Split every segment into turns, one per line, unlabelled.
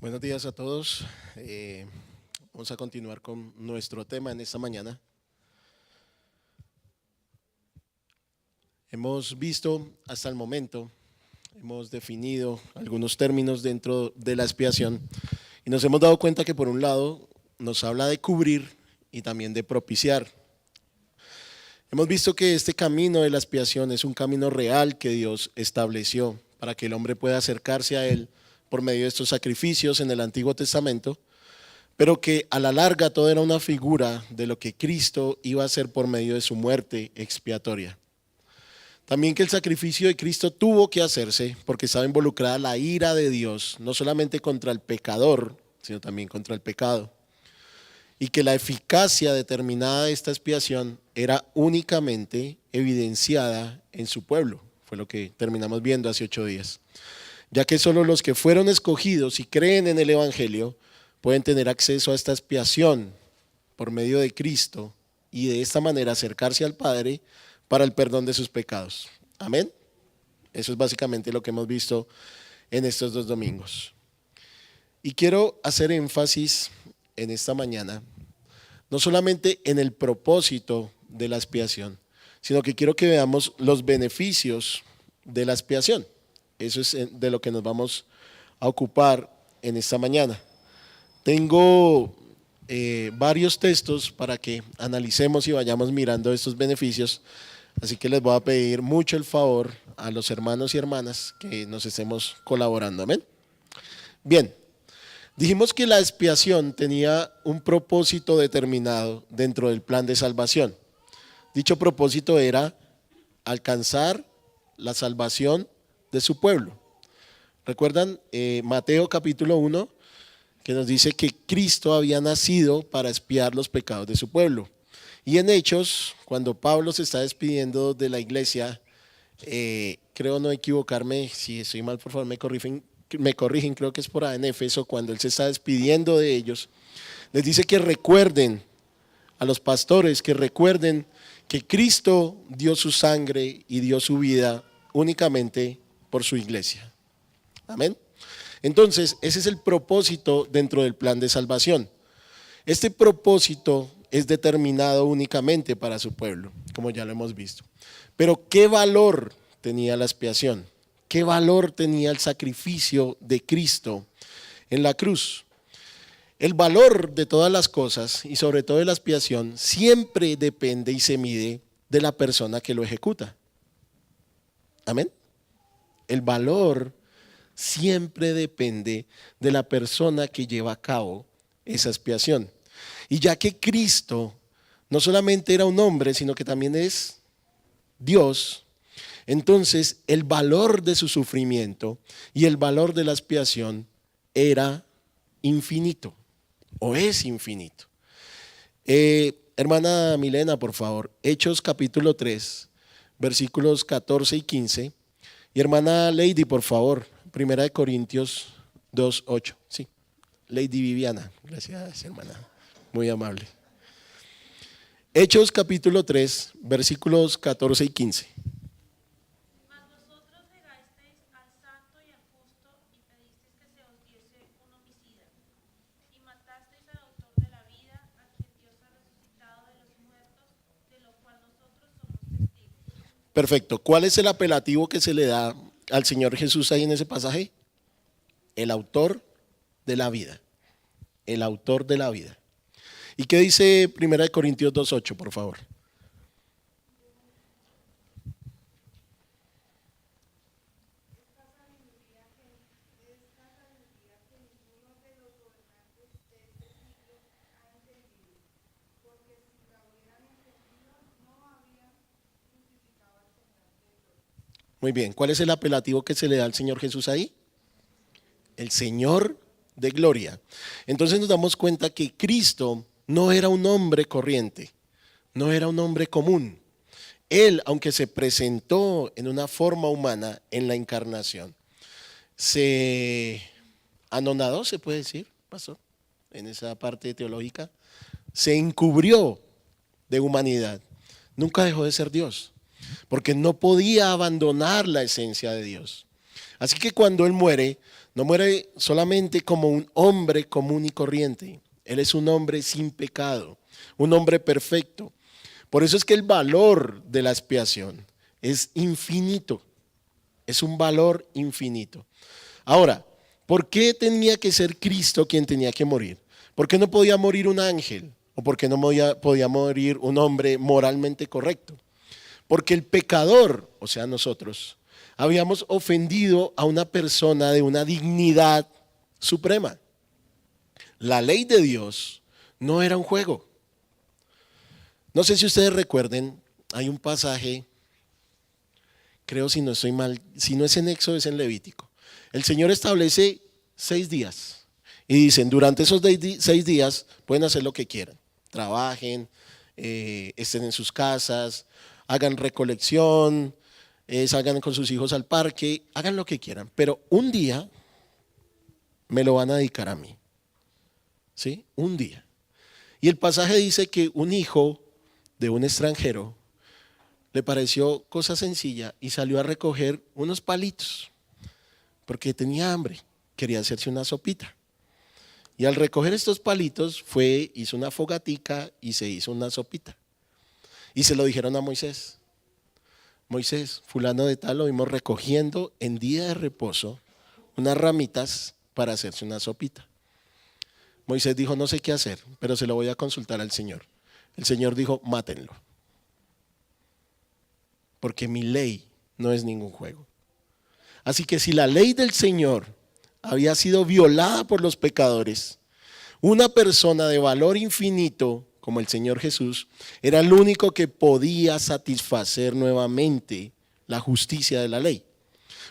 Buenos días a todos. Vamos a continuar con nuestro tema en esta mañana. Hemos visto hasta el momento, hemos definido algunos términos dentro de la expiación y nos hemos dado cuenta que por un lado nos habla de cubrir y también de propiciar. Hemos visto que este camino de la expiación es un camino real que Dios estableció para que el hombre pueda acercarse a Él por medio de estos sacrificios en el Antiguo Testamento, pero que a la larga todo era una figura de lo que Cristo iba a hacer por medio de su muerte expiatoria. También que el sacrificio de Cristo tuvo que hacerse porque estaba involucrada la ira de Dios, no solamente contra el pecador, sino también contra el pecado. Y que la eficacia determinada de esta expiación era únicamente evidenciada en su pueblo. Fue lo que terminamos viendo hace 8 días. Ya que solo los que fueron escogidos y creen en el Evangelio pueden tener acceso a esta expiación por medio de Cristo y de esta manera acercarse al Padre para el perdón de sus pecados. Amén. Eso es básicamente lo que hemos visto en estos 2 domingos. Y quiero hacer énfasis en esta mañana, no solamente en el propósito de la expiación, sino que quiero que veamos los beneficios de la expiación. Eso es de lo que nos vamos a ocupar en esta mañana. Tengo varios textos para que analicemos y vayamos mirando estos beneficios, así que les voy a pedir mucho el favor a los hermanos y hermanas que nos estemos colaborando. Amén. Bien, dijimos que la expiación tenía un propósito determinado dentro del plan de salvación. Dicho propósito era alcanzar la salvación de su pueblo. ¿Recuerdan Mateo capítulo 1? Que nos dice que Cristo había nacido para expiar los pecados de su pueblo. Y en Hechos, cuando Pablo se está despidiendo de la iglesia, creo no equivocarme, si estoy mal por favor me corrigen, creo que es por ahí en Éfeso, cuando él se está despidiendo de ellos, les dice que recuerden a los pastores, que recuerden que Cristo dio su sangre y dio su vida únicamente por su iglesia. Amén. Entonces, ese es el propósito dentro del plan de salvación. Este propósito es determinado únicamente para su pueblo, como ya lo hemos visto. Pero ¿qué valor tenía la expiación? ¿Qué valor tenía el sacrificio de Cristo en la cruz? El valor de todas las cosas y sobre todo de la expiación siempre depende y se mide de la persona que lo ejecuta. Amén. El valor siempre depende de la persona que lleva a cabo esa expiación. Y ya que Cristo no solamente era un hombre, sino que también es Dios, entonces el valor de su sufrimiento y el valor de la expiación era infinito, o es infinito. Hermana Milena, por favor, Hechos capítulo 3, versículos 14 y 15. Y hermana Lady, por favor, 1 Corintios 2, 8. Sí, Lady Viviana, gracias hermana, muy amable. Hechos capítulo 3, versículos 14 y 15.
Mas vosotros negasteis al santo y al justo y pedisteis que se os diese un homicida. Y matasteis al autor de la vida, a quien Dios ha resucitado de los muertos, de lo cual nosotros somos testigos.
Perfecto. ¿Cuál es el apelativo que se le da al Señor Jesús ahí en ese pasaje? El autor de la vida. El autor de la vida. ¿Y qué dice 1 Corintios 2:8, por favor? Muy bien. ¿Cuál es el apelativo que se le da al Señor Jesús ahí? El Señor de gloria. Entonces nos damos cuenta que Cristo no era un hombre corriente, no era un hombre común. Él, aunque se presentó en una forma humana en la encarnación, se anonadó, se puede decir, pastor, en esa parte teológica, se encubrió de humanidad. Nunca dejó de ser Dios, porque no podía abandonar la esencia de Dios. Así que cuando Él muere, no muere solamente como un hombre común y corriente. Él es un hombre sin pecado, un hombre perfecto. Por eso es que el valor de la expiación es infinito. Es un valor infinito. Ahora, ¿por qué tenía que ser Cristo quien tenía que morir? ¿Por qué no podía morir un ángel? ¿O por qué no podía morir un hombre moralmente correcto? Porque el pecador, o sea nosotros, habíamos ofendido a una persona de una dignidad suprema. La ley de Dios no era un juego. No sé si ustedes recuerden, hay un pasaje, creo si no estoy mal, si no es en Éxodo es en Levítico. El Señor establece 6 días y dicen, durante esos 6 días pueden hacer lo que quieran. Trabajen, estén en sus casas, hagan recolección, salgan con sus hijos al parque, hagan lo que quieran. Pero un día me lo van a dedicar a mí. ¿Sí? Un día. Y el pasaje dice que un hijo de un extranjero le pareció cosa sencilla y salió a recoger unos palitos porque tenía hambre, quería hacerse una sopita. Y al recoger estos palitos hizo una fogatica y se hizo una sopita. Y se lo dijeron a Moisés. Moisés, fulano de tal, lo vimos recogiendo en día de reposo unas ramitas para hacerse una sopita. Moisés dijo, no sé qué hacer, pero se lo voy a consultar al Señor. El Señor dijo, mátenlo. Porque mi ley no es ningún juego. Así que si la ley del Señor había sido violada por los pecadores, una persona de valor infinito como el Señor Jesús era el único que podía satisfacer nuevamente la justicia de la ley.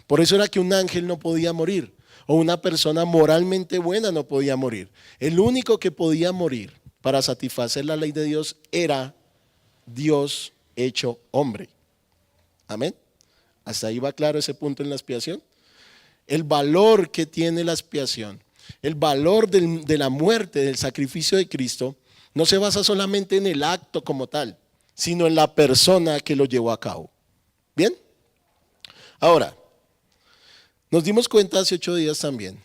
Por eso era que un ángel no podía morir o una persona moralmente buena no podía morir. El único que podía morir para satisfacer la ley de Dios era Dios hecho hombre. Amén. ¿Hasta ahí va claro ese punto en la expiación? El valor que tiene la expiación, el valor de la muerte, del sacrificio de Cristo, no se basa solamente en el acto como tal, sino en la persona que lo llevó a cabo. ¿Bien? Ahora, nos dimos cuenta hace 8 días también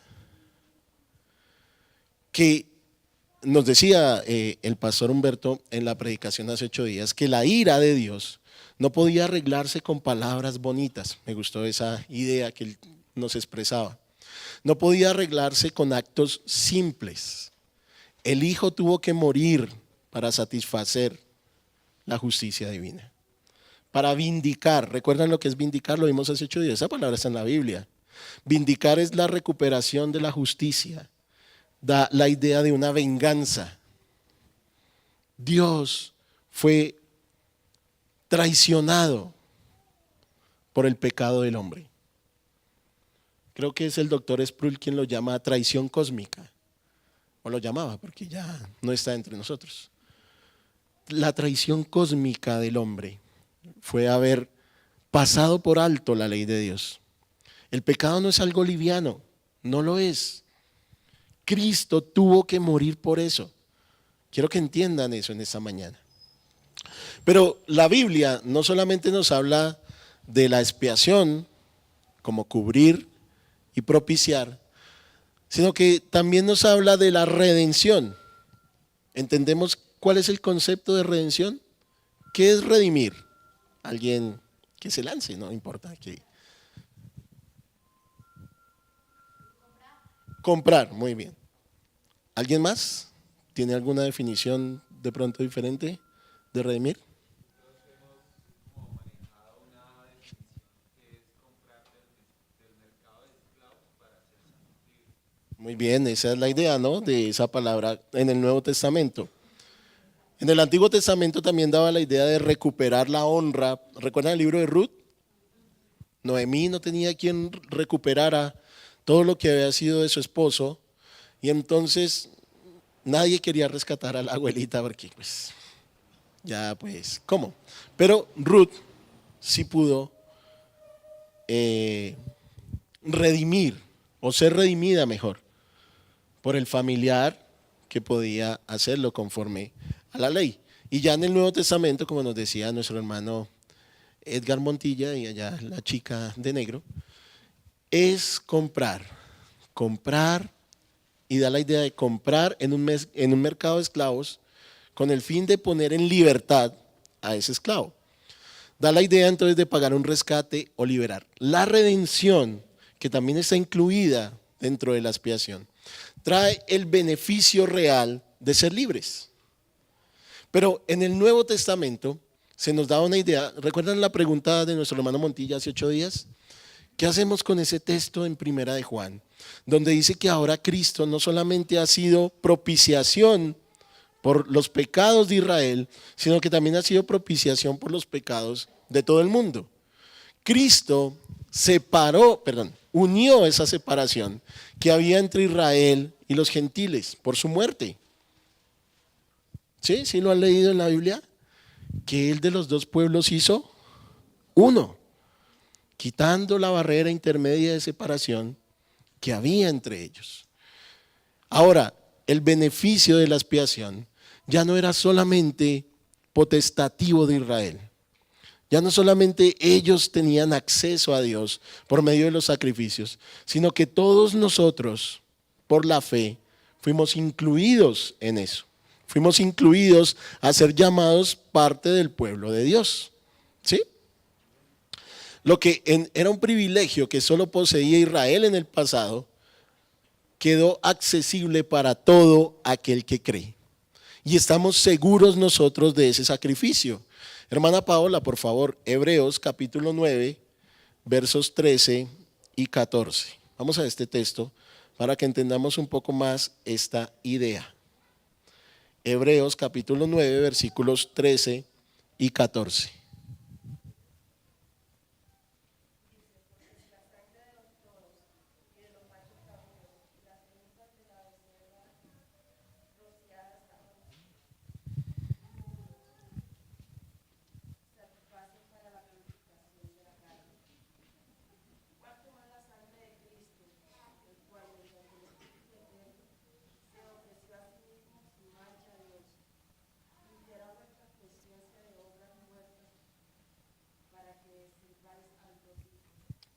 que nos decía el pastor Humberto en la predicación hace 8 días que la ira de Dios no podía arreglarse con palabras bonitas. Me gustó esa idea que él nos expresaba. No podía arreglarse con actos simples. El Hijo tuvo que morir para satisfacer la justicia divina. Para vindicar, ¿recuerdan lo que es vindicar? Lo vimos hace 8 días, esa palabra está en la Biblia. Vindicar es la recuperación de la justicia, da la idea de una venganza. Dios fue traicionado por el pecado del hombre. Creo que es el doctor Sproul quien lo llama traición cósmica, o lo llamaba porque ya no está entre nosotros. La traición cósmica del hombre fue haber pasado por alto la ley de Dios. El pecado no es algo liviano, no lo es. Cristo tuvo que morir por eso. Quiero que entiendan eso en esta mañana. Pero la Biblia no solamente nos habla de la expiación como cubrir y propiciar, sino que también nos habla de la redención. ¿Entendemos cuál es el concepto de redención? ¿Qué es redimir? Alguien que se lance, no importa. Comprar, muy bien. ¿Alguien más? ¿Tiene alguna definición de pronto diferente de redimir? Muy bien, esa es la idea, ¿no? De esa palabra en el Nuevo Testamento. En el Antiguo Testamento también daba la idea de recuperar la honra. ¿Recuerdan el libro de Ruth? Noemí no tenía quien recuperara todo lo que había sido de su esposo y entonces nadie quería rescatar a la abuelita porque pues ya pues, ¿cómo? Pero Ruth sí pudo redimir o ser redimida mejor por el familiar que podía hacerlo conforme a la ley. Y ya en el Nuevo Testamento, como nos decía nuestro hermano Edgar Montilla y allá la chica de negro, es comprar. Comprar, y da la idea de comprar en un mercado de esclavos con el fin de poner en libertad a ese esclavo. Da la idea entonces de pagar un rescate o liberar. La redención, que también está incluida dentro de la expiación, trae el beneficio real de ser libres. Pero en el Nuevo Testamento se nos da una idea. ¿Recuerdan la pregunta de nuestro hermano Montilla hace 8 días? ¿Qué hacemos con ese texto en Primera de Juan? Donde dice que ahora Cristo no solamente ha sido propiciación por los pecados de Israel, sino que también ha sido propiciación por los pecados de todo el mundo. Cristo unió esa separación que había entre Israel y los gentiles por su muerte. ¿Sí? ¿Sí lo han leído en la Biblia? Que él de los dos pueblos hizo uno, quitando la barrera intermedia de separación que había entre ellos. Ahora, el beneficio de la expiación ya no era solamente potestativo de Israel. Ya no solamente ellos tenían acceso a Dios por medio de los sacrificios, sino que todos nosotros, por la fe, fuimos incluidos en eso. Fuimos incluidos a ser llamados parte del pueblo de Dios. ¿Sí? Lo que era un privilegio que solo poseía Israel en el pasado, quedó accesible para todo aquel que cree. Y estamos seguros nosotros de ese sacrificio. Hermana Paola, por favor, Hebreos capítulo 9, versos 13 y 14. Vamos a este texto para que entendamos un poco más esta idea. Hebreos capítulo 9, versículos 13 y 14.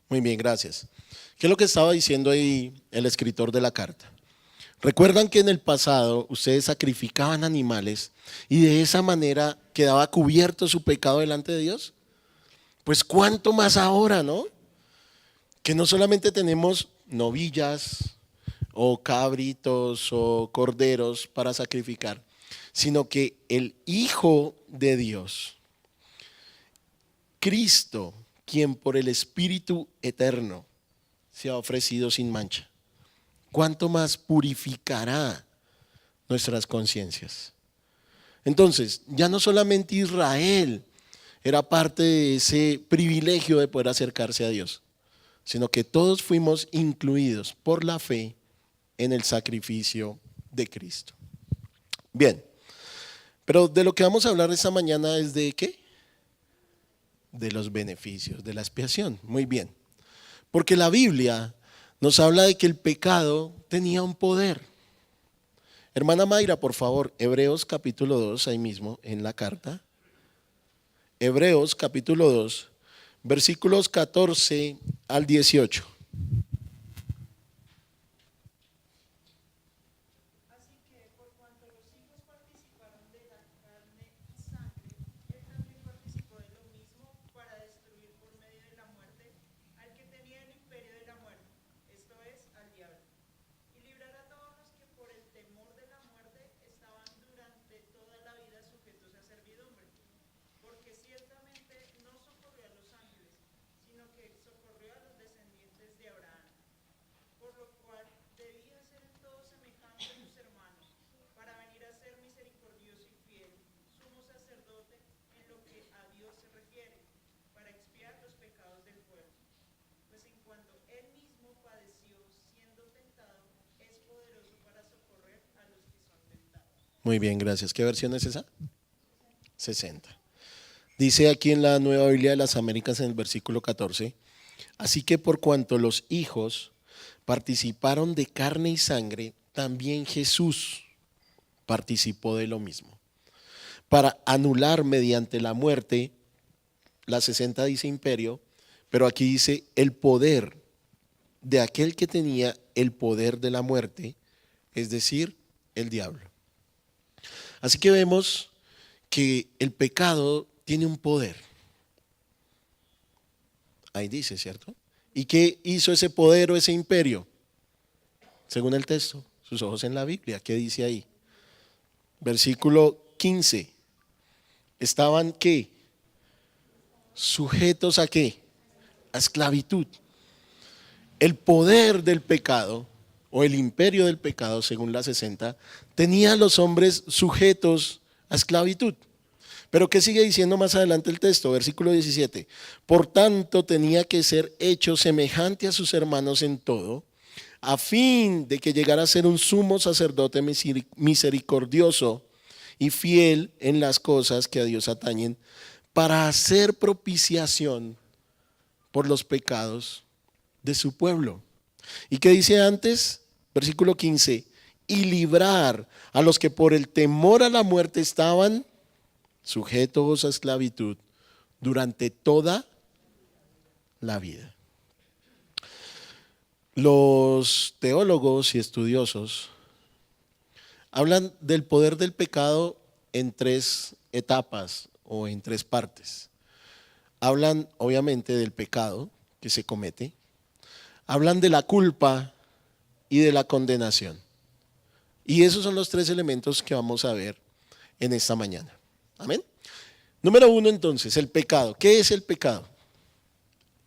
Muy bien, gracias. ¿Qué es lo que estaba diciendo ahí el escritor de la carta? ¿Recuerdan que en el pasado ustedes sacrificaban animales y de esa manera quedaba cubierto su pecado delante de Dios? Pues cuánto más ahora, ¿no? Que no solamente tenemos novillas o cabritos o corderos para sacrificar, sino que el Hijo de Dios, Cristo, quien por el Espíritu eterno se ha ofrecido sin mancha, ¿cuánto más purificará nuestras conciencias? Entonces, ya no solamente Israel era parte de ese privilegio de poder acercarse a Dios, sino que todos fuimos incluidos por la fe en el sacrificio de Cristo. Bien, pero de lo que vamos a hablar esta mañana es de ¿qué? De los beneficios de la expiación. Muy bien, porque la Biblia nos habla de que el pecado tenía un poder. Hermana Mayra, por favor, Hebreos capítulo 2, ahí mismo en la carta. Hebreos capítulo 2, versículos 14 al 18.
Así que, por cuanto los hijos participaron de la carne y sangre, él también participó de lo mismo para destruir por medio de la muerte al que tenía el imperio de la muerte, esto es, al diablo, y librar a todos los que por el temor de la muerte estaban durante toda la vida sujetos a servidumbre. Porque ciertamente no socorrió a los ángeles, sino que socorrió a los descendientes de Abraham. Por lo cual debía ser en todo semejante a sus hermanos, para venir a ser misericordioso y fiel, sumo sacerdote en lo que a Dios se refiere, para expiar los pecados del pueblo. Pues en cuanto él mismo padeció siendo tentado, es poderoso para socorrer a los que son tentados.
Muy bien, gracias. ¿Qué versión es esa? 60. Dice aquí en la Nueva Biblia de las Américas en el versículo 14, así que por cuanto los hijos participaron de carne y sangre, también Jesús participó de lo mismo, para anular mediante la muerte, la 60 dice imperio, pero aquí dice el poder de aquel que tenía el poder de la muerte, es decir, el diablo. Así que vemos que el pecado tiene un poder. Ahí dice, ¿cierto? ¿Y qué hizo ese poder o ese imperio? Según el texto, sus ojos en la Biblia. ¿Qué dice ahí? Versículo 15. ¿Estaban qué? ¿Sujetos a qué? A esclavitud. El poder del pecado o el imperio del pecado, según la 60, tenía a los hombres sujetos a esclavitud. Pero ¿qué sigue diciendo más adelante el texto? Versículo 17. Por tanto, tenía que ser hecho semejante a sus hermanos en todo, a fin de que llegara a ser un sumo sacerdote misericordioso y fiel en las cosas que a Dios atañen, para hacer propiciación por los pecados de su pueblo. ¿Y qué dice antes? Versículo 15. Y librar a los que por el temor a la muerte estaban sujetos a esclavitud durante toda la vida. Los teólogos y estudiosos hablan del poder del pecado en tres etapas o en tres partes. Hablan obviamente del pecado que se comete, hablan de la culpa y de la condenación. Y esos son los tres elementos que vamos a ver en esta mañana. Amén. Número uno, entonces, el pecado. ¿Qué es el pecado?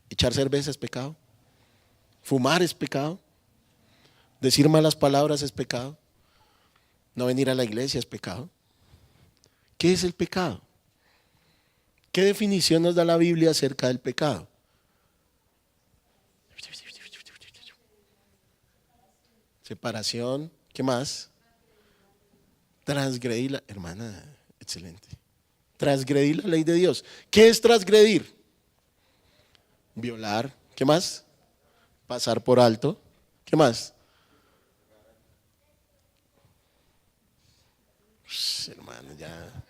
¿Echar cerveza es pecado? ¿Fumar es pecado? ¿Decir malas palabras es pecado? ¿No venir a la iglesia es pecado? ¿Qué es el pecado? ¿Qué definición nos da la Biblia acerca del pecado? Separación. ¿Qué más? Transgredir la... Hermana, excelente. Transgredir la ley de Dios. ¿Qué es transgredir? Violar. ¿Qué más? Pasar por alto. ¿Qué más? Hermano, ya.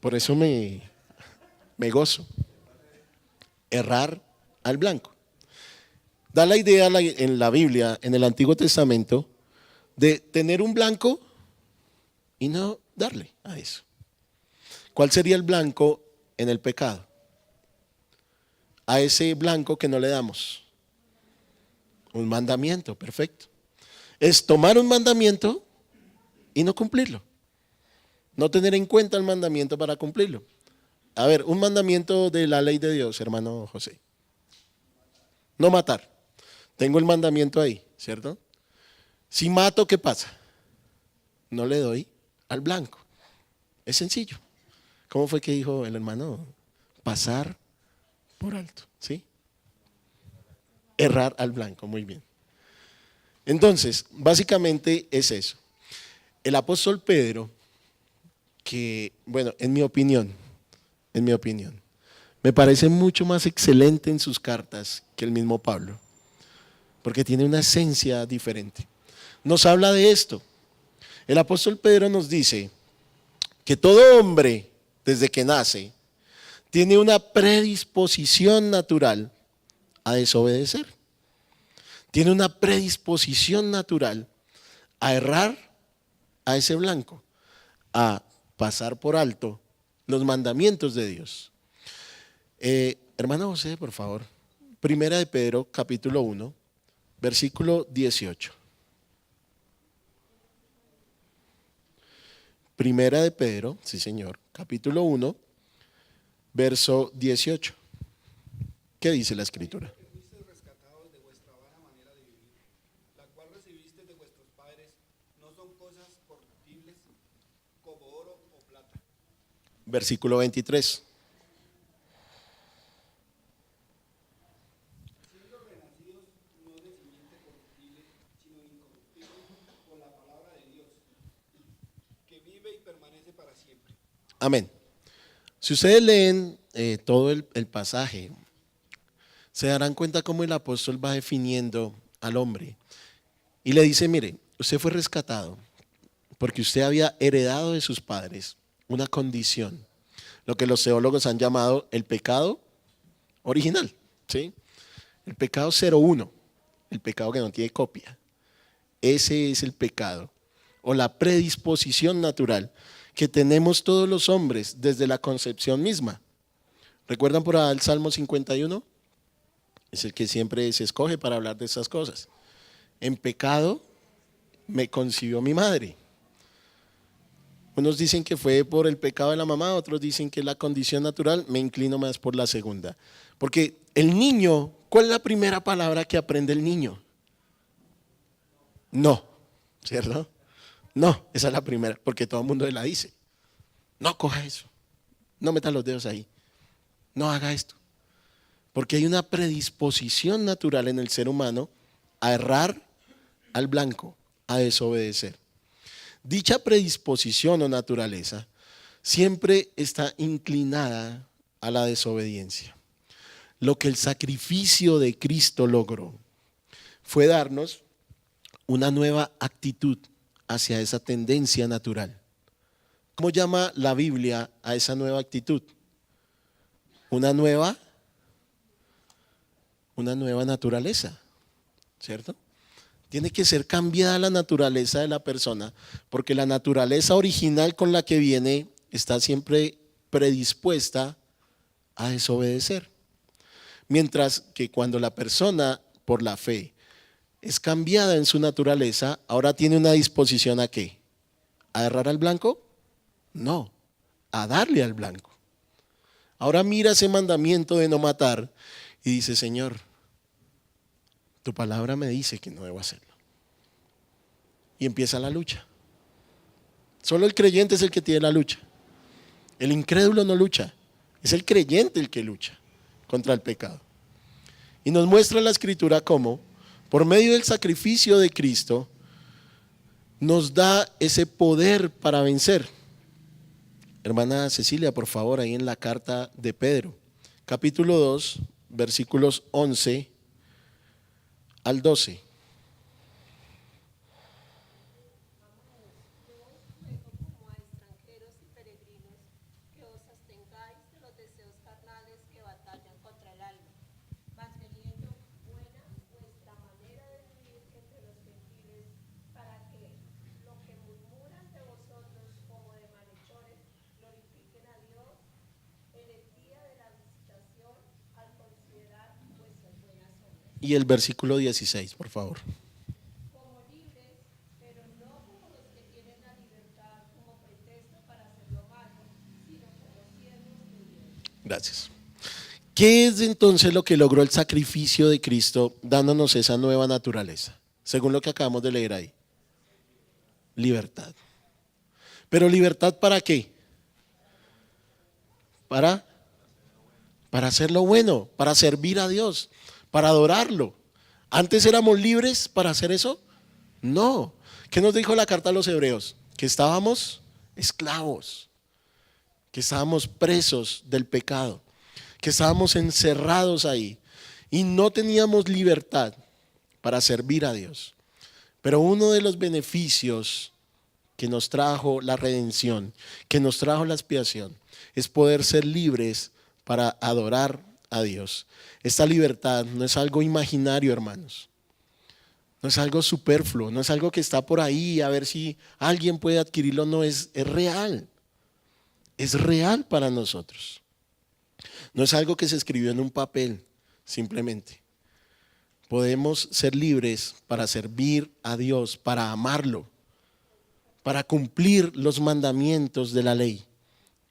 Por eso me gozo. Errar al blanco. Da la idea en la Biblia, en el Antiguo Testamento, de tener un blanco y no darle a eso. ¿Cuál sería el blanco en el pecado? A ese blanco que no le damos. Un mandamiento, perfecto. Es tomar un mandamiento y no cumplirlo. No tener en cuenta el mandamiento para cumplirlo. A ver, un mandamiento de la ley de Dios, hermano José. No matar. Tengo el mandamiento ahí, ¿cierto? Si mato, ¿qué pasa? No le doy al blanco. Es sencillo. ¿Cómo fue que dijo el hermano? Pasar por alto, ¿sí? Errar al blanco, muy bien. Entonces, básicamente es eso. El apóstol Pedro, que, bueno, en mi opinión, me parece mucho más excelente en sus cartas que el mismo Pablo, porque tiene una esencia diferente. Nos habla de esto. El apóstol Pedro nos dice que todo hombre, desde que nace, tiene una predisposición natural a desobedecer. Tiene una predisposición natural a errar a ese blanco, a pasar por alto los mandamientos de Dios. Hermana José, por favor. Primera de Pedro, capítulo 1, versículo 18. Primera de Pedro, sí señor, capítulo 1, verso 18. ¿Qué dice la escritura?
Fuisteis rescatados de vuestra vana manera de vivir, la cual recibisteis de vuestros padres, no son cosas corruptibles como oro o plata.
Versículo 23.
Siendo renacidos no de simiente corruptible, sino incorruptible por la palabra de Dios, que vive y permanece para siempre.
Amén. Si ustedes leen todo el pasaje, se darán cuenta cómo el apóstol va definiendo al hombre. Y le dice, mire, usted fue rescatado porque usted había heredado de sus padres una condición, lo que los teólogos han llamado el pecado original. ¿sí? El pecado 01, el pecado que no tiene copia. Ese es el pecado o la predisposición natural que tenemos todos los hombres desde la concepción misma. ¿Recuerdan por ahí el Salmo 51? Es el que siempre se escoge para hablar de esas cosas. En pecado me concibió mi madre. Unos dicen que fue por el pecado de la mamá, otros dicen que es la condición natural. Me inclino más por la segunda. Porque el niño, ¿cuál es la primera palabra que aprende el niño? No, ¿cierto? No, esa es la primera, porque todo el mundo la dice. No coja eso, no meta los dedos ahí, no haga esto. Porque hay una predisposición natural en el ser humano a errar al blanco, a desobedecer. Dicha predisposición o naturaleza siempre está inclinada a la desobediencia. Lo que el sacrificio de Cristo logró fue darnos una nueva actitud hacia esa tendencia natural. ¿Cómo llama la Biblia a esa nueva actitud? Una nueva naturaleza, ¿cierto? Tiene que ser cambiada la naturaleza de la persona, porque la naturaleza original con la que viene está siempre predispuesta a desobedecer. Mientras que cuando la persona, por la fe, es cambiada en su naturaleza, ahora tiene una disposición ¿a qué? ¿A errar al blanco? No, a darle al blanco. Ahora mira ese mandamiento de no matar y dice, Señor, tu palabra me dice que no debo hacerlo. Y empieza la lucha. Solo el creyente es el que tiene la lucha. El incrédulo no lucha, es el creyente el que lucha contra el pecado. Y nos muestra la Escritura cómo, por medio del sacrificio de Cristo, nos da ese poder para vencer. Hermana Cecilia, por favor, ahí en la carta de Pedro, capítulo 2, versículos 11 al 12.
Como a extranjeros y peregrinos, que os abstengáis de los deseos carnales que batallan contra el alma, mas teniendo buena vuestra manera de vivir entre los gentiles, para que lo que murmuran de vosotros como de malhechores glorifiquen a Dios en el día de la visitación al considerar vuestras buenas obras.
Y el versículo 16, por favor.
Como libres, pero no como los que tienen la libertad como pretexto para hacer lo malo, sino como siervos de Dios.
Gracias. ¿Qué es entonces lo que logró el sacrificio de Cristo dándonos esa nueva naturaleza? Según lo que acabamos de leer ahí. Libertad. ¿Pero libertad para qué? Para hacer lo bueno, para servir a Dios, para adorarlo. ¿Antes éramos libres para hacer eso? No. ¿Qué nos dijo la carta a los Hebreos? Que estábamos esclavos, que estábamos presos del pecado, que estábamos encerrados ahí y no teníamos libertad para servir a Dios. Pero uno de los beneficios que nos trajo la redención, que nos trajo la expiación, es poder ser libres para adorar a Dios. Esta libertad no es algo imaginario, hermanos. No es algo superfluo, no es algo que está por ahí a ver si alguien puede adquirirlo, no, es real. Es real para nosotros. No es algo que se escribió en un papel, simplemente. Podemos ser libres para servir a Dios, para amarlo, para cumplir los mandamientos de la ley.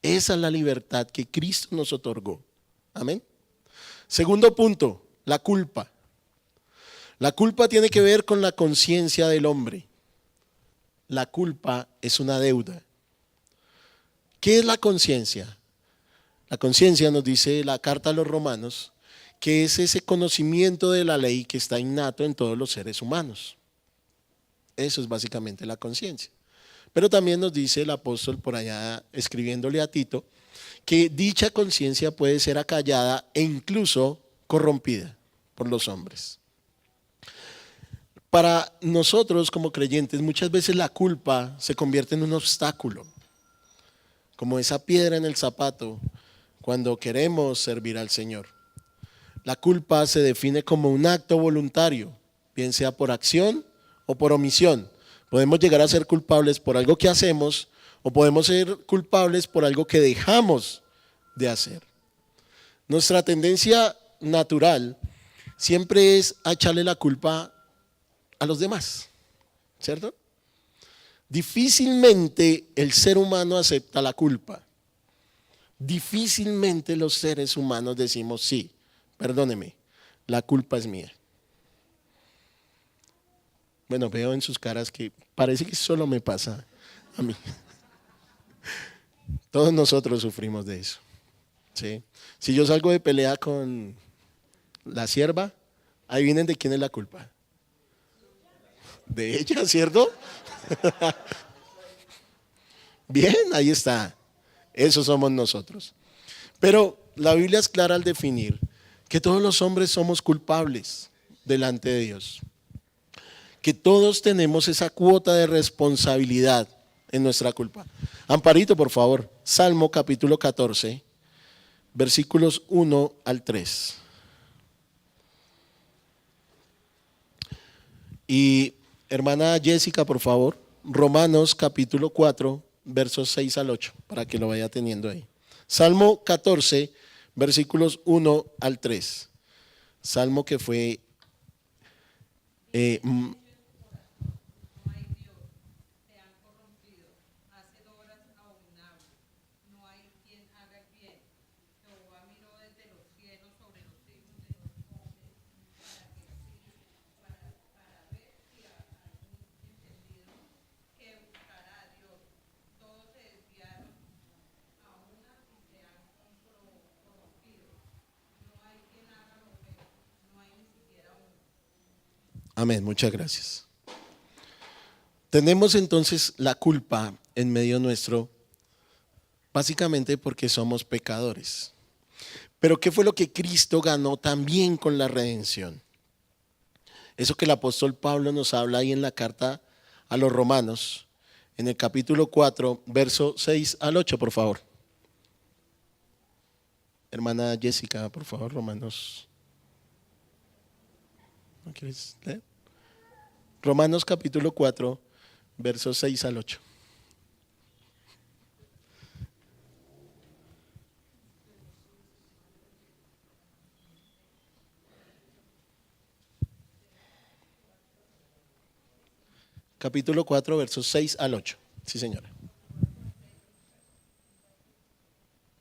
Esa es la libertad que Cristo nos otorgó. Amén. Segundo punto, la culpa. La culpa tiene que ver con la conciencia del hombre. La culpa es una deuda. ¿Qué es la conciencia? La conciencia, nos dice la carta a los Romanos, que es ese conocimiento de la ley que está innato en todos los seres humanos. Eso es básicamente la conciencia. Pero también nos dice el apóstol por allá, escribiéndole a Tito, que dicha conciencia puede ser acallada e incluso corrompida por los hombres. Para nosotros como creyentes, muchas veces la culpa se convierte en un obstáculo, como esa piedra en el zapato cuando queremos servir al Señor. La culpa se define como un acto voluntario, bien sea por acción o por omisión. Podemos llegar a ser culpables por algo que hacemos o podemos ser culpables por algo que dejamos de hacer. Nuestra tendencia natural siempre es a echarle la culpa a los demás, ¿cierto? Difícilmente el ser humano acepta la culpa. Difícilmente los seres humanos decimos, sí, perdóneme, la culpa es mía. Bueno, veo en sus caras que parece que solo me pasa a mí. Todos nosotros sufrimos de eso, ¿sí? Si yo salgo de pelea con la sierva, ahí vienen de quién es la culpa. De ella, ¿cierto? Bien, ahí está. Eso somos nosotros. Pero la Biblia es clara al definir que todos los hombres somos culpables delante de Dios. Que todos tenemos esa cuota de responsabilidad en nuestra culpa. Amparito, por favor, Salmo capítulo 14, versículos 1 al 3. Y hermana Jessica, por favor, Romanos capítulo 4, versos 6 al 8, para que lo vaya teniendo ahí. Salmo 14, versículos 1 al 3. Salmo que fue... Amén, muchas gracias. Tenemos entonces la culpa en medio nuestro, básicamente porque somos pecadores. Pero ¿qué fue lo que Cristo ganó también con la redención? Eso que el apóstol Pablo nos habla ahí en la carta a los Romanos, en el capítulo 4, verso 6 al 8, por favor. Hermana Jessica, por favor, Romanos. ¿No quieres leer? Romanos capítulo 4, versos 6 al 8. Capítulo 4, versos 6 al 8. Sí, señora.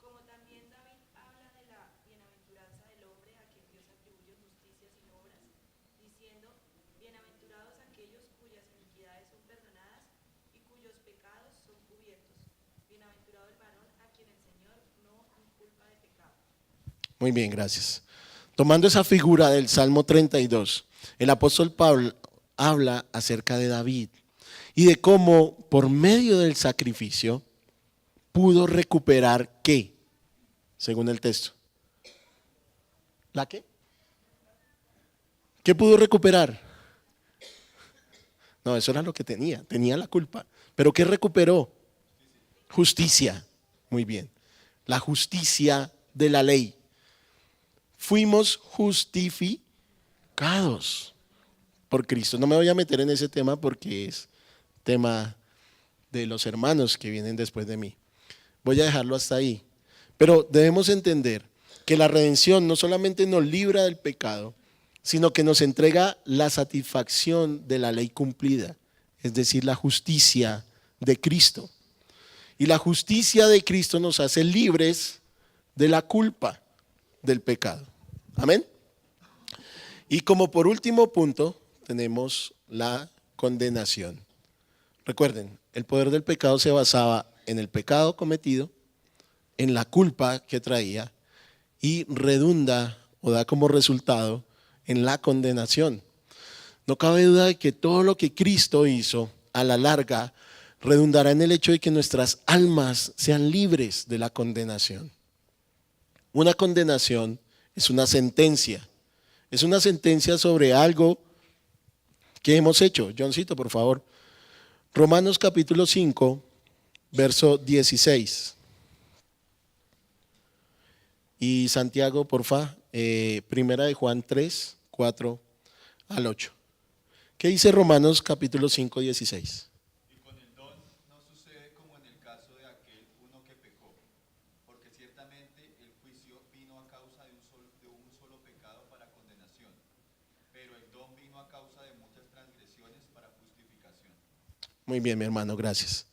Como también David habla de la bienaventuranza del hombre a quien Dios atribuye justicia sin obras, diciendo, bienaventurados aquellos cuyas iniquidades son perdonadas y cuyos pecados son cubiertos. Bienaventurado el varón a quien el Señor no inculpa de pecado.
Muy bien, gracias. Tomando esa figura del Salmo 32, el apóstol Pablo habla acerca de David y de cómo por medio del sacrificio pudo recuperar ¿qué? Según el texto. ¿La qué? ¿Qué pudo recuperar? No, eso era lo que tenía la culpa. ¿Pero qué recuperó? Justicia. Muy bien. La justicia de la ley. Fuimos justificados por Cristo. No me voy a meter en ese tema porque es tema de los hermanos que vienen después de mí. Voy a dejarlo hasta ahí. Pero debemos entender que la redención no solamente nos libra del pecado, sino que nos entrega la satisfacción de la ley cumplida, es decir, la justicia de Cristo. Y la justicia de Cristo nos hace libres de la culpa del pecado. Amén. Y como por último punto, tenemos la condenación. Recuerden, el poder del pecado se basaba en el pecado cometido, en la culpa que traía y redunda o da como resultado en la condenación. No cabe duda de que todo lo que Cristo hizo a la larga redundará en el hecho de que nuestras almas sean libres de la condenación. Una condenación es una sentencia. Es una sentencia sobre algo que hemos hecho. Johncito, por favor. Romanos capítulo 5, verso 16. Y Santiago, porfa, primera de Juan 3, 4 al 8. ¿Qué dice Romanos capítulo 5, 16?
Y con el don no sucede como en el caso de aquel uno que pecó, porque ciertamente el juicio vino a causa de un solo pecado para condenación, pero el don vino a causa de muchas transgresiones para justificación.
Muy bien, mi hermano, gracias.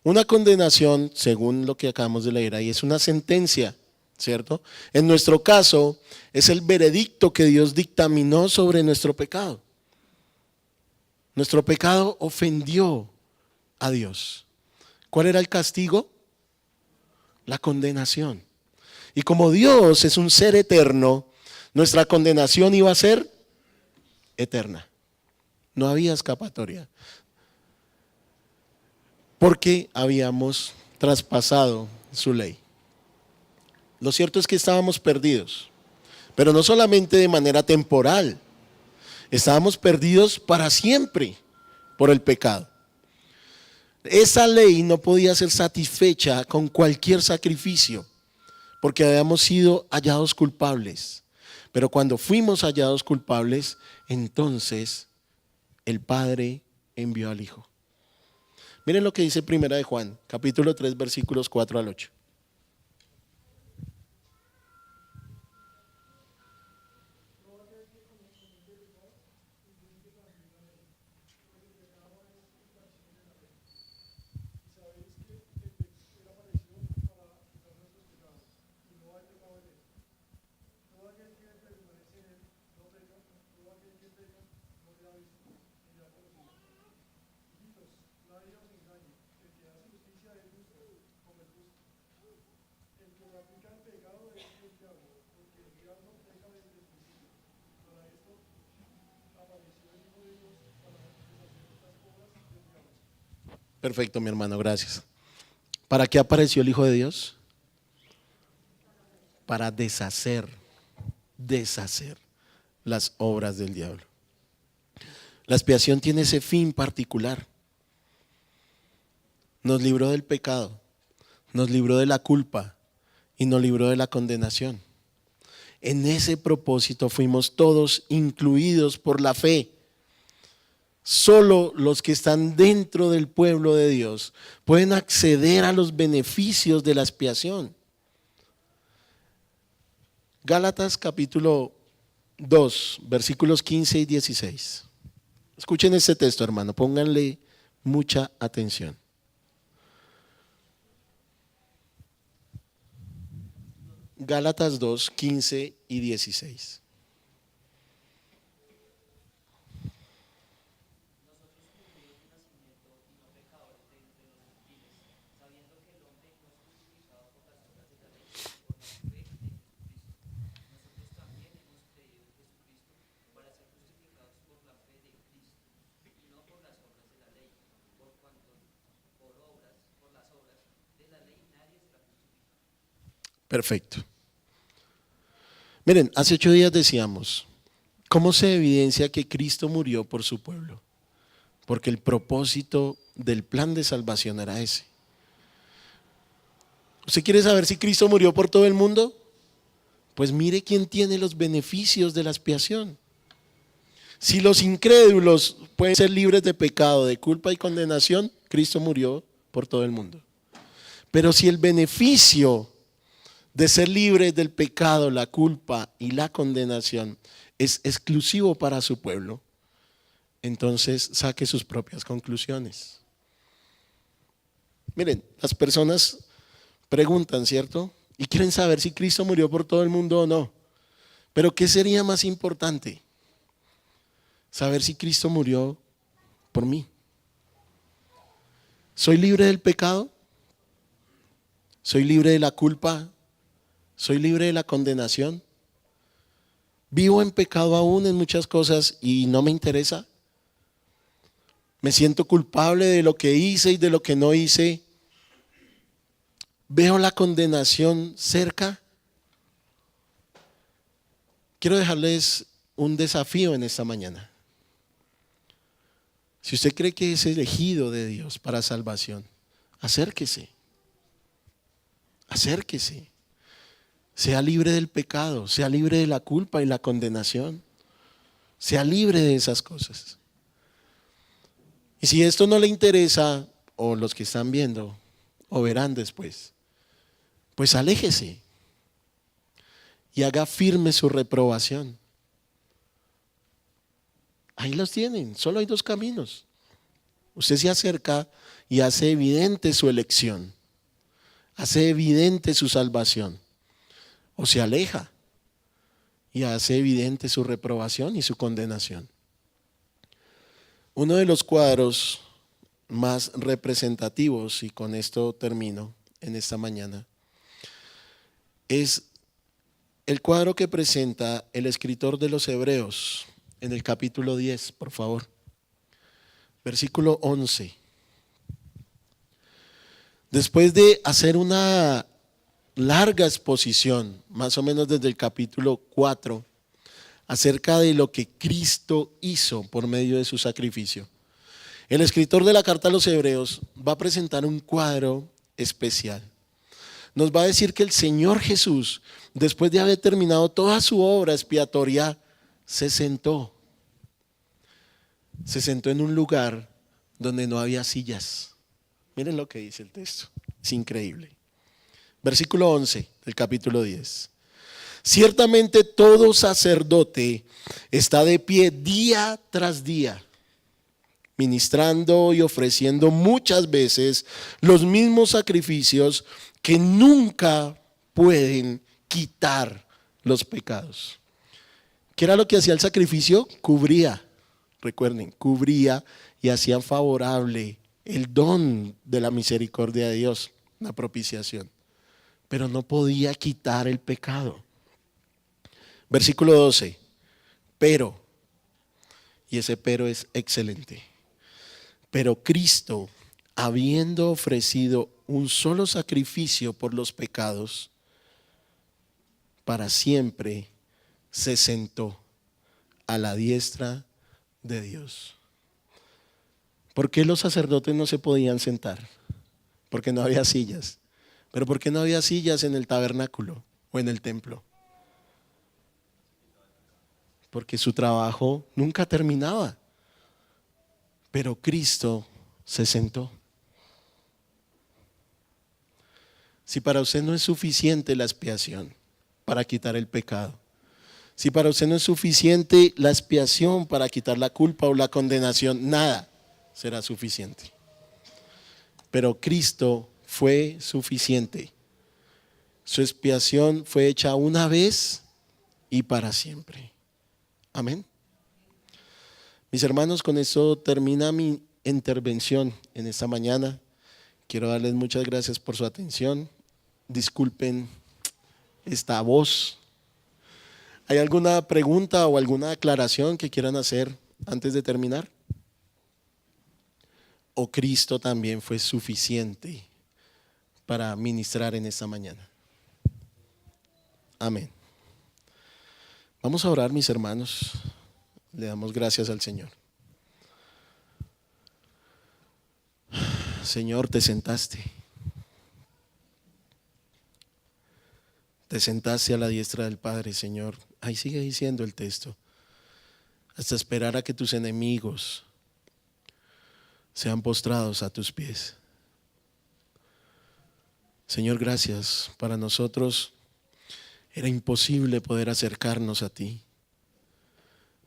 Una condenación, según lo que acabamos de leer ahí, es una sentencia, ¿cierto? En nuestro caso, es el veredicto que Dios dictaminó sobre nuestro pecado. Nuestro pecado ofendió a Dios. ¿Cuál era el castigo? La condenación. Y como Dios es un ser eterno, nuestra condenación iba a ser eterna. No había escapatoria. Porque habíamos traspasado su ley. Lo cierto es que estábamos perdidos, pero no solamente de manera temporal, estábamos perdidos para siempre por el pecado. Esa ley no podía ser satisfecha con cualquier sacrificio, porque habíamos sido hallados culpables. Pero cuando fuimos hallados culpables, entonces el Padre envió al Hijo. Miren lo que dice Primera de Juan, capítulo 3, versículos 4 al 8. Perfecto, mi hermano, gracias. ¿Para qué apareció el Hijo de Dios? Para deshacer las obras del diablo. La expiación tiene ese fin particular. Nos libró del pecado, nos libró de la culpa y nos libró de la condenación. En ese propósito fuimos todos incluidos por la fe. Solo los que están dentro del pueblo de Dios pueden acceder a los beneficios de la expiación. Gálatas capítulo 2, versículos 15 y 16. Escuchen este texto, hermano, pónganle mucha atención. Gálatas 2, 15 y 16. Perfecto. Miren, hace 8 días decíamos, ¿cómo se evidencia que Cristo murió por su pueblo? Porque el propósito del plan de salvación era ese. ¿Usted quiere saber si Cristo murió por todo el mundo? Pues mire quién tiene los beneficios de la expiación. Si los incrédulos pueden ser libres de pecado, de culpa y condenación, Cristo murió por todo el mundo. Pero si el beneficio de ser libres del pecado, la culpa y la condenación es exclusivo para su pueblo, entonces saque sus propias conclusiones. Miren, las personas preguntan, ¿cierto? Y quieren saber si Cristo murió por todo el mundo o no. Pero ¿qué sería más importante? Saber si Cristo murió por mí. ¿Soy libre del pecado? ¿Soy libre de la culpa? ¿Soy libre de la condenación? ¿Vivo en pecado aún en muchas cosas y no me interesa? ¿Me siento culpable de lo que hice y de lo que no hice? ¿Veo la condenación cerca? Quiero dejarles un desafío en esta mañana. Si usted cree que es elegido de Dios para salvación, acérquese. Acérquese. Sea libre del pecado, sea libre de la culpa y la condenación. Sea libre de esas cosas. Y si esto no le interesa, o los que están viendo, o verán después, pues aléjese y haga firme su reprobación. Ahí los tienen, solo hay dos caminos. Usted se acerca y hace evidente su elección, hace evidente su salvación, o se aleja y hace evidente su reprobación y su condenación. Uno de los cuadros más representativos, y con esto termino en esta mañana, es el cuadro que presenta el escritor de los Hebreos en el capítulo 10, por favor. Versículo 11. Después de hacer una larga exposición, más o menos desde el capítulo 4, acerca de lo que Cristo hizo por medio de su sacrificio, el escritor de la carta a los Hebreos va a presentar un cuadro especial. Nos va a decir que el Señor Jesús, después de haber terminado toda su obra expiatoria, se sentó en un lugar donde no había sillas. Miren lo que dice el texto, es increíble. Versículo 11 del capítulo 10. Ciertamente todo sacerdote está de pie día tras día, ministrando y ofreciendo muchas veces los mismos sacrificios que nunca pueden quitar los pecados. ¿Qué era lo que hacía el sacrificio? Cubría, recuerden, cubría y hacía favorable el don de la misericordia de Dios, la propiciación, pero no podía quitar el pecado. Versículo 12, pero, y ese pero es excelente, pero Cristo, habiendo ofrecido un solo sacrificio por los pecados, para siempre se sentó a la diestra de Dios. ¿Por qué los sacerdotes no se podían sentar? Porque no había sillas. ¿Pero por qué no había sillas en el tabernáculo o en el templo? Porque su trabajo nunca terminaba. Pero Cristo se sentó. Si para usted no es suficiente la expiación para quitar el pecado, si para usted no es suficiente la expiación para quitar la culpa o la condenación, nada será suficiente. Pero Cristo fue suficiente. Su expiación fue hecha una vez y para siempre. Amén. Mis hermanos, con esto termina mi intervención en esta mañana. Quiero darles muchas gracias por su atención. Disculpen esta voz. ¿Hay alguna pregunta o alguna aclaración que quieran hacer antes de terminar? ¿O Cristo también fue suficiente para ministrar en esta mañana? Amén. Vamos a orar, mis hermanos. Le damos gracias al Señor. Señor, te sentaste. Te sentaste a la diestra del Padre, Señor. Ahí sigue diciendo el texto. Hasta esperar a que tus enemigos sean postrados a tus pies. Señor, gracias. Para nosotros era imposible poder acercarnos a ti.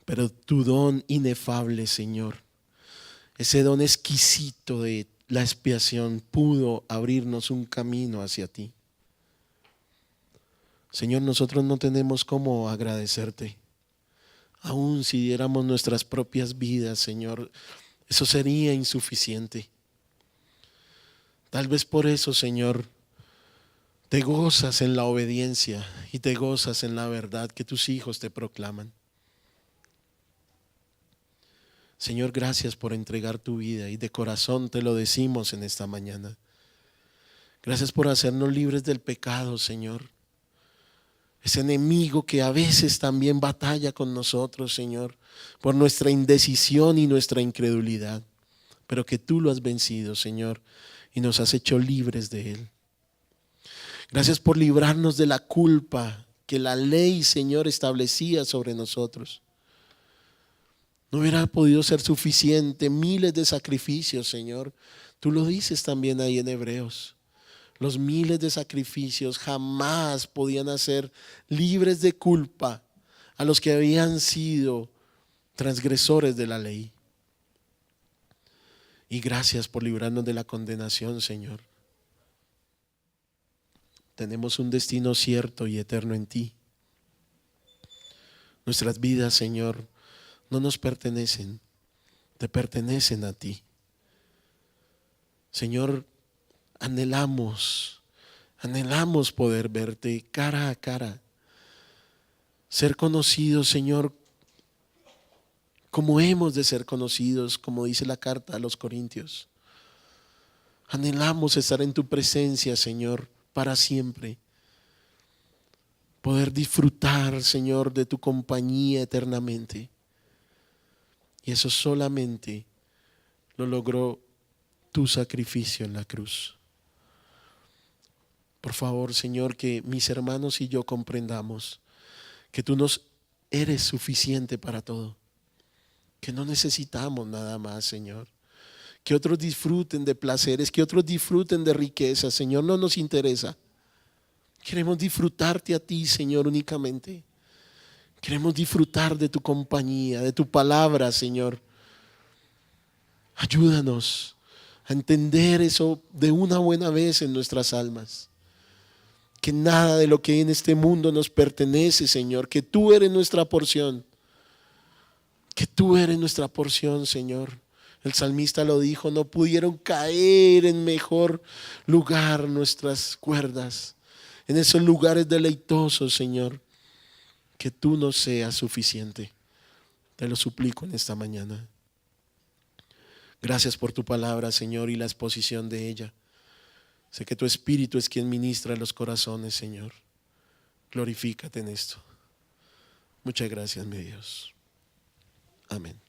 Pero tu don inefable, Señor, ese don exquisito de la expiación pudo abrirnos un camino hacia ti. Señor, nosotros no tenemos cómo agradecerte. Aun si diéramos nuestras propias vidas, Señor, eso sería insuficiente. Tal vez por eso, Señor, te gozas en la obediencia y te gozas en la verdad que tus hijos te proclaman. Señor, gracias por entregar tu vida y de corazón te lo decimos en esta mañana. Gracias por hacernos libres del pecado, Señor. Ese enemigo que a veces también batalla con nosotros, Señor, por nuestra indecisión y nuestra incredulidad, pero que tú lo has vencido, Señor, y nos has hecho libres de él. Gracias por librarnos de la culpa que la ley, Señor, establecía sobre nosotros. No hubiera podido ser suficiente miles de sacrificios, Señor. Tú lo dices también ahí en Hebreos. Los miles de sacrificios jamás podían hacer libres de culpa a los que habían sido transgresores de la ley. Y gracias por librarnos de la condenación, Señor. Tenemos un destino cierto y eterno en ti. Nuestras vidas, Señor, no nos pertenecen, te pertenecen a ti. Señor, anhelamos poder verte cara a cara, ser conocidos, Señor, como hemos de ser conocidos, como dice la carta a los Corintios. Anhelamos estar en tu presencia, Señor, para siempre. Poder disfrutar, Señor, de tu compañía eternamente. Y eso solamente lo logró tu sacrificio en la cruz. Por favor, Señor, que mis hermanos y yo comprendamos que tú nos eres suficiente para todo. Que no necesitamos nada más, Señor. Que otros disfruten de placeres, que otros disfruten de riquezas, Señor, no nos interesa. Queremos disfrutarte a ti, Señor, únicamente. Queremos disfrutar de tu compañía, de tu palabra, Señor. Ayúdanos a entender eso de una buena vez en nuestras almas. Que nada de lo que hay en este mundo nos pertenece, Señor. Que tú eres nuestra porción. Que tú eres nuestra porción, Señor. El salmista lo dijo, no pudieron caer en mejor lugar nuestras cuerdas. En esos lugares deleitosos, Señor. Que tú nos seas suficiente. Te lo suplico en esta mañana. Gracias por tu palabra, Señor, y la exposición de ella. Sé que tu Espíritu es quien ministra los corazones, Señor. Glorifícate en esto. Muchas gracias, mi Dios. Amén.